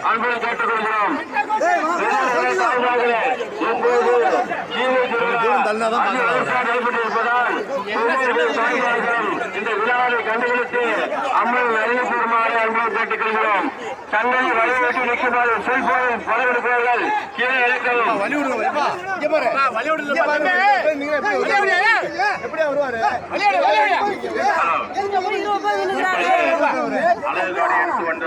அன்புடன் கேட்டுக்கொள்கிறோம். நடைபெற்றிருப்பதால் இந்த விழாவை கண்டுபிடித்து அம்மன் அறிவிப்பெருமாறு அன்புடன் கேட்டுக்கொள்கிறோம். தங்களை வழிவெட்டி நிற்குமாறு செல்போனில் பலவெடுப்பவர்கள் கீழே இறக்கவும். எடுத்து கொண்டு